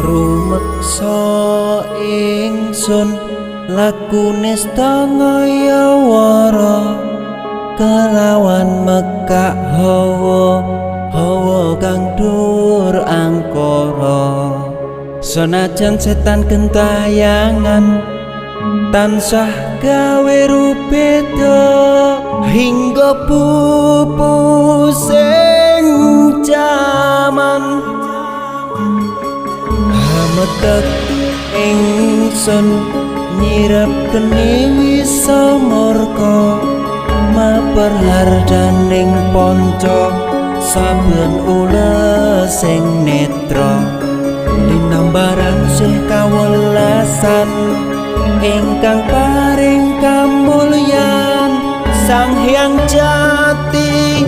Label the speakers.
Speaker 1: rumeksa ingsun lakune stangaya wara kelawan mekak hawa kang dur angkara senajan setan gentayangan tansah gawe rupeda hingga pupusing jaman hametek ingsun nyirep kene wisa murka maper hardaning panca saben ules sing netra linambaran sih kawelasan ingkang paring kamulyan Sang Hyang Jati